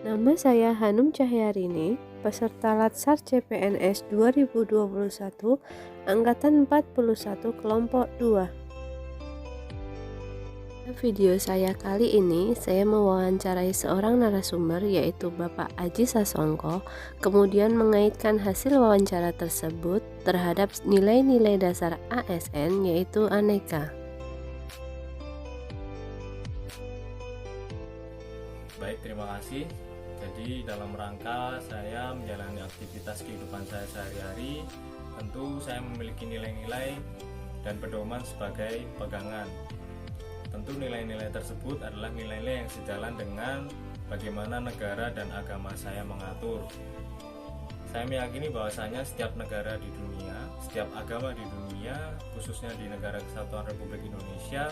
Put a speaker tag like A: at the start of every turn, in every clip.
A: Nama saya Hanum Cahyarini, peserta Latsar CPNS 2021, Angkatan 41 Kelompok 2. Video saya kali ini, saya mewawancarai seorang narasumber yaitu Bapak Aji Sasongko, kemudian mengaitkan hasil wawancara tersebut terhadap nilai-nilai dasar ASN yaitu aneka.
B: Baik, terima kasih. Jadi dalam rangka saya menjalani aktivitas kehidupan saya sehari-hari, tentu saya memiliki nilai-nilai dan pedoman sebagai pegangan. Tentu nilai-nilai tersebut adalah nilai-nilai yang sejalan dengan bagaimana negara dan agama saya mengatur. Saya meyakini bahwasanya setiap negara di dunia, setiap agama di dunia, khususnya di Negara Kesatuan Republik Indonesia,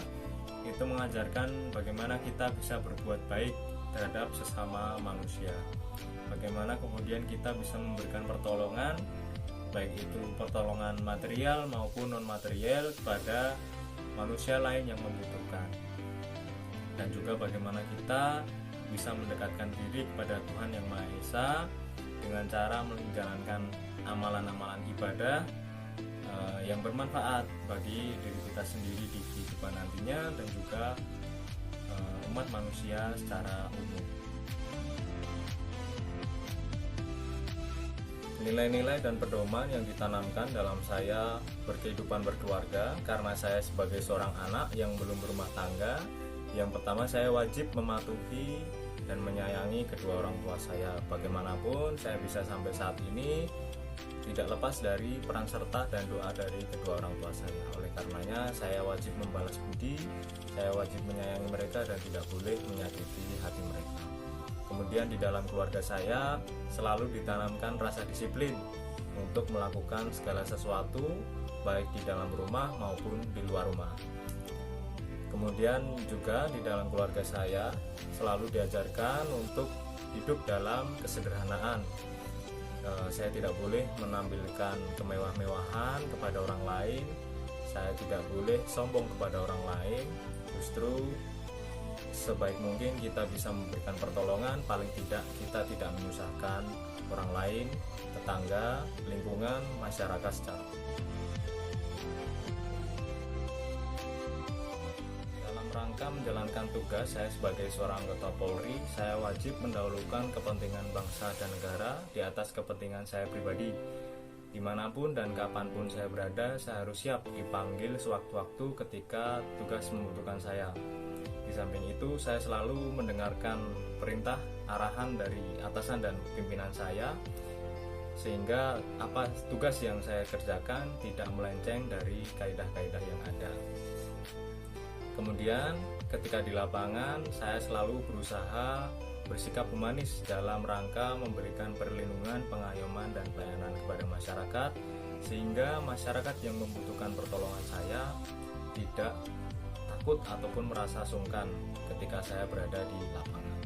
B: itu mengajarkan bagaimana kita bisa berbuat baik terhadap sesama manusia. Bagaimana kemudian kita bisa memberikan pertolongan, baik itu pertolongan material maupun non-material kepada manusia lain yang membutuhkan. Dan juga bagaimana kita bisa mendekatkan diri kepada Tuhan Yang Maha Esa dengan cara menjalankan amalan-amalan ibadah yang bermanfaat bagi diri kita sendiri di kehidupan nantinya dan juga umat manusia secara umum. Nilai-nilai dan pedoman yang ditanamkan dalam saya berkehidupan berkeluarga karena saya sebagai seorang anak yang belum berumah tangga. Yang pertama, saya wajib mematuhi dan menyayangi kedua orang tua saya. Bagaimanapun saya bisa sampai saat ini tidak lepas dari peran serta dan doa dari kedua orang tua saya. Oleh karenanya saya wajib membalas budi, saya wajib menyayangi mereka dan tidak boleh menyakiti hati mereka. Kemudian di dalam keluarga saya selalu ditanamkan rasa disiplin untuk melakukan segala sesuatu baik di dalam rumah maupun di luar rumah. Kemudian juga di dalam keluarga saya selalu diajarkan untuk hidup dalam kesederhanaan. Saya tidak boleh menampilkan kemewah-mewahan kepada orang lain. Saya tidak boleh sombong kepada orang lain. Justru sebaik mungkin kita bisa memberikan pertolongan, paling tidak kita tidak menyusahkan orang lain, tetangga, lingkungan, masyarakat secara umum. Dalam rangka menjalankan tugas saya sebagai seorang anggota Polri, saya wajib mendahulukan kepentingan bangsa dan negara di atas kepentingan saya pribadi. Dimanapun dan kapanpun saya berada, saya harus siap dipanggil sewaktu-waktu ketika tugas membutuhkan saya. Di samping itu, saya selalu mendengarkan perintah, arahan dari atasan dan pimpinan saya, sehingga apa tugas yang saya kerjakan tidak melenceng dari kaidah-kaidah yang ada. Kemudian, ketika di lapangan, saya selalu berusaha bersikap humanis dalam rangka memberikan perlindungan, pengayoman, dan pelayanan kepada masyarakat, sehingga masyarakat yang membutuhkan pertolongan saya tidak takut ataupun merasa sungkan ketika saya berada di lapangan.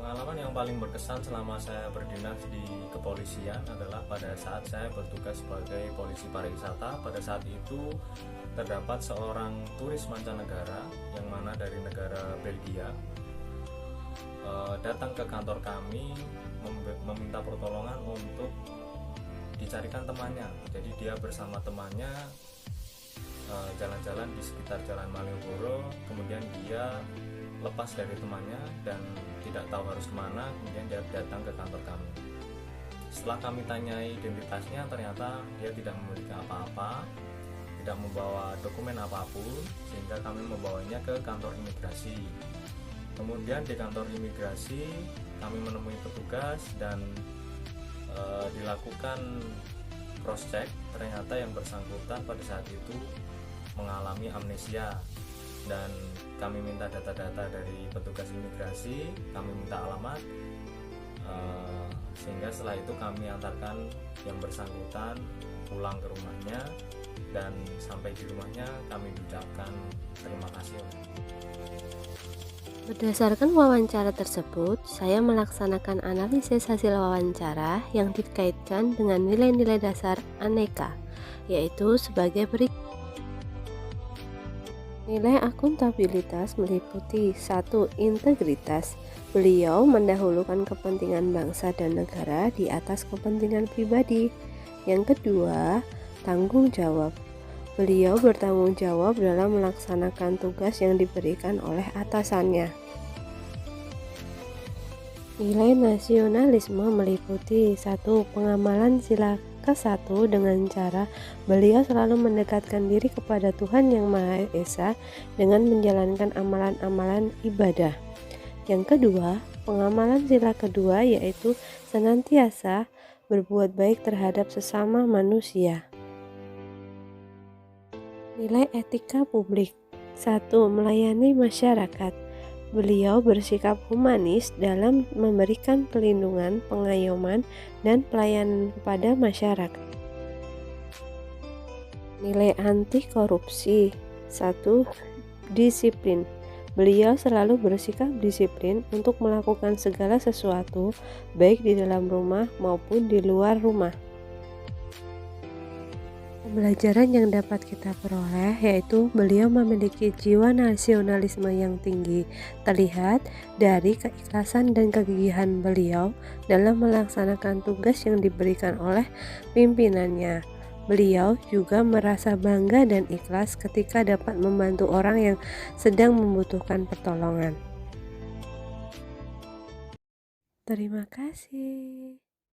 B: Pengalaman yang paling berkesan selama saya berdinas di kepolisian adalah pada saat saya bertugas sebagai polisi pariwisata. Pada saat itu terdapat seorang turis mancanegara yang mana dari negara Belgia datang ke kantor kami meminta pertolongan untuk dicarikan temannya. Jadi dia bersama temannya jalan-jalan di sekitar Jalan Malioboro, kemudian dia lepas dari temannya dan tidak tahu harus kemana, kemudian dia datang ke kantor kami. Setelah kami tanyai identitasnya, ternyata dia tidak memiliki apa-apa, tidak membawa dokumen apapun, sehingga kami membawanya ke kantor imigrasi. Kemudian di kantor imigrasi kami menemui petugas dan dilakukan cross check. Ternyata yang bersangkutan pada saat itu mengalami amnesia dan kami minta data-data dari petugas imigrasi, kami minta alamat, sehingga setelah itu kami antarkan yang bersangkutan pulang ke rumahnya dan sampai di rumahnya kami ucapkan terima kasih.
A: Berdasarkan wawancara tersebut, saya melaksanakan analisis hasil wawancara yang dikaitkan dengan nilai-nilai dasar aneka, yaitu sebagai berikut. Nilai akuntabilitas meliputi satu, integritas. Beliau mendahulukan kepentingan bangsa dan negara di atas kepentingan pribadi. Yang kedua, tanggung jawab. Beliau bertanggung jawab dalam melaksanakan tugas yang diberikan oleh atasannya. Nilai nasionalisme meliputi satu, pengamalan sila ke-1 dengan cara beliau selalu mendekatkan diri kepada Tuhan Yang Maha Esa dengan menjalankan amalan-amalan ibadah. Yang kedua, pengamalan sila kedua yaitu senantiasa berbuat baik terhadap sesama manusia. Nilai etika publik. 1. Melayani masyarakat. Beliau bersikap humanis dalam memberikan perlindungan, pengayoman, dan pelayanan kepada masyarakat. Nilai anti korupsi. 1. Disiplin. Beliau selalu bersikap disiplin untuk melakukan segala sesuatu, baik di dalam rumah maupun di luar rumah. Pembelajaran yang dapat kita peroleh yaitu beliau memiliki jiwa nasionalisme yang tinggi, terlihat dari keikhlasan dan kegigihan beliau dalam melaksanakan tugas yang diberikan oleh pimpinannya. Beliau juga merasa bangga dan ikhlas ketika dapat membantu orang yang sedang membutuhkan pertolongan. Terima kasih.